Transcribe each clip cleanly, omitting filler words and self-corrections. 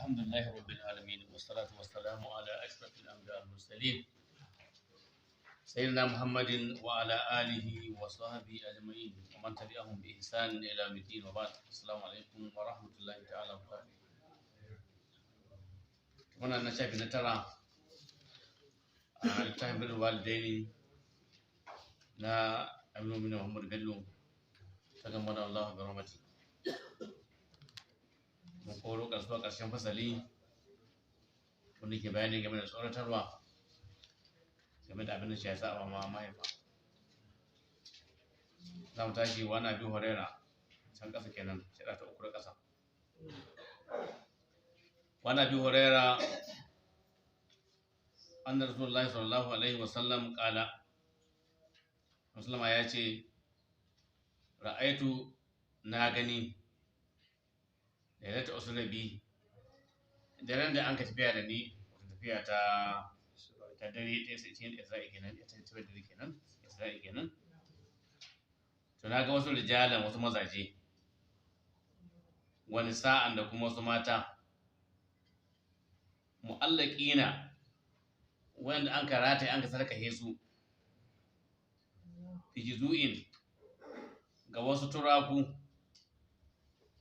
الحمد لله رب العالمين والصلاة والسلام على أشرف الأنبياء والمرسلين سيدنا محمد وعلى آله وصحبه أجمعين ومن تبعهم بإحسان إلى يوم الدين وبعد السلام عليكم ورحمة الله تعالى وبركاته. هنا نشاف نترى التهم بالوالدين نا أمين من محمد بلو تجمد الله برحمته. Mun koro zuwa ƙarshen fasali wanda ke bayani game da tsoratarwa game da abin da shi ya sa ma mahaifa. Za mu tashi wa na bi horera can ƙasa kenan shida ta uku da ƙasa. Wa na bi horera an da Rasulullahi sallallahu alaihi wasallam ƙala. Musulma ya ce ra'aitu na gani da ya ta usul bi daren da an ka tafiya da ni tafiya ta dare ta sai cikin Isra'i kenan ta tafiya da kenan Isra'i kenan to na ga wasu rijalan wasu mazaje wani sa'an da kuma wasu mata mu'allaqina wanda an karata an ka sarkahe su fi juzu'in ga wasu turaku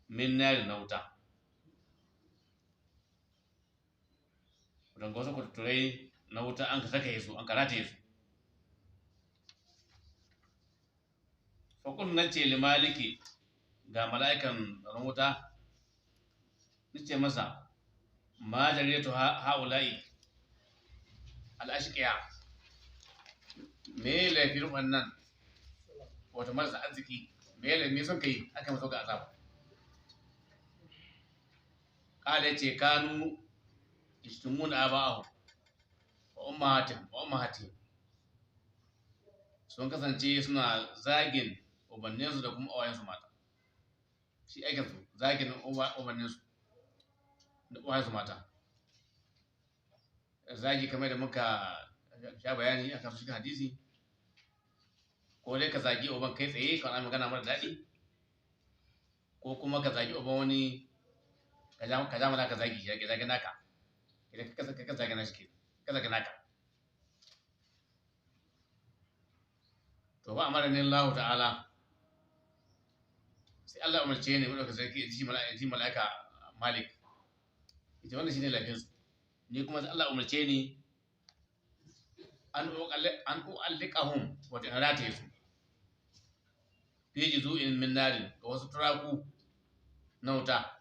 min nari na wuta don wasu kuturai na wuta an ka saka su an karata su fakul na ce limaliki ga mala'ikan ran wuta nace masa ma jariyatu haula'i al'ashiqiya me laifin wannan wata marasa arziki me laifin sun kai aka maso ga azaba kala ce kanu ishtumuna aba'ahu wa ummahatihim sun kasance suna zagin ubanninsu da kuma uwayensu mata shi aikin su zagin ubanninsu da uwayensu mata zagi kamar da muka sha bayani a kan cikin hadisi ko dai ka zagi uban kai tsaye kana magana mara daɗi ko kuma ka zagi uban wani ka ja mana ka zagi ya zagi naka idan ka zagi na shi ka zagi naka to ba amara ne Allah ta'ala sai Allah umarce ne wanda ka sarki ji mala'ika Malik ita wannan shine lafiyar su ni kuma Allah umarce ni an u'alliqahum wa ta'rata su fi juzu'in min narin ga wasu turaku na wuta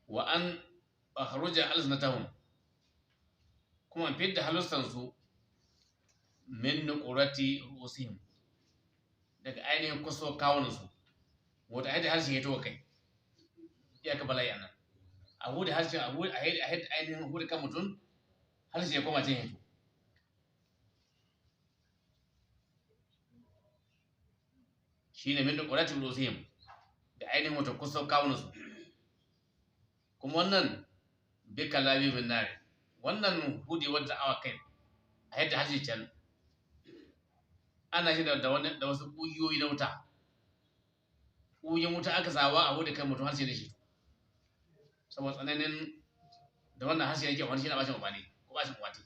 wa an akhruja alznatahum kuma fidda halussan su min nuqurati rusihim daga ainihin kuso kawunan su wata haida harshe ya to kai iya ka bala'i anan a hudu harshe a haida ainihin hudu kan mutum harshe ya koma cin hito shine min nuqurati rusihim da ainihin wata kuso kawunan su kuma wannan bi kalabi min nari wannan hudi wadda awa kai a yadda harshe can ana shi da wasu ƙugiyoyi na wuta ƙugiyoyin wuta aka sawa a hudu kan mutum harshe da shi saboda tsananin da wannan harshe yake wani shi na bashin amfani ko bashin kwati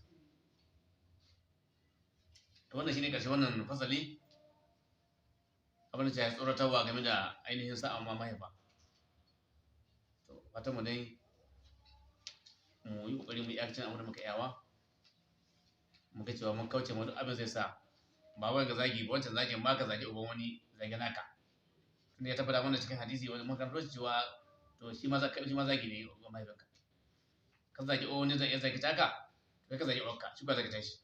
to wannan shi ne ƙarshe wannan fasali abin da ya tsoratarwa game da ainihin sa'an ma mahaifa fatan mu dai mu yi kokari mu yi akcin abin da muka yawa mu ga cewa mun kauce mu duk abin zai sa ba wai ga zagi ba wancan zagin ma ka zagi uban wani zagi naka tunda ya tabbata mana cikin hadisi wani mun karanto cewa to shi ma zagi ne ga mahaifinka ka zagi wani zai iya zagi taka to kai ka zagi uwarka shi ba zagi tashi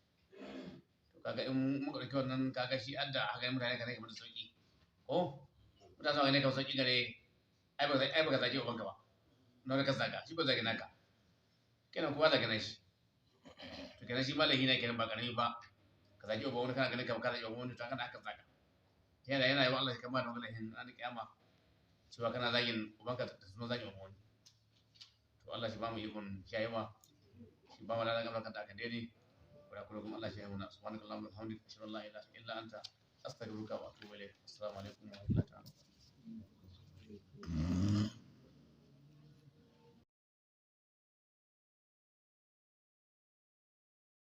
to kaga in muka dauki wannan kaga shi adda haka mutane ka ne kamar da sauki ko mutane ne kamar sauki gare ai ba ka zagi ubanka ba na ka zaga shi ba zagi naka kenan kowa daga nan shi to kenan shi malahi ne kenan ba karami ba ka zagi uba wani kana ganin ka zagi uba wani to kana aka zaga yana yi wa Allah kamar da wallahi an kiyama cewa kana zagin ubanka da sunan zagin uba wani to Allah shi ba mu ikon kiyayewa shi ba mu lalan kamar kan da aka daidai kuma Allah shi ya yi mana subhanakallahumma wa bihamdika ashhadu an la ilaha illa anta astaghfiruka wa atubu ilayk assalamu alaikum wa rahmatullahi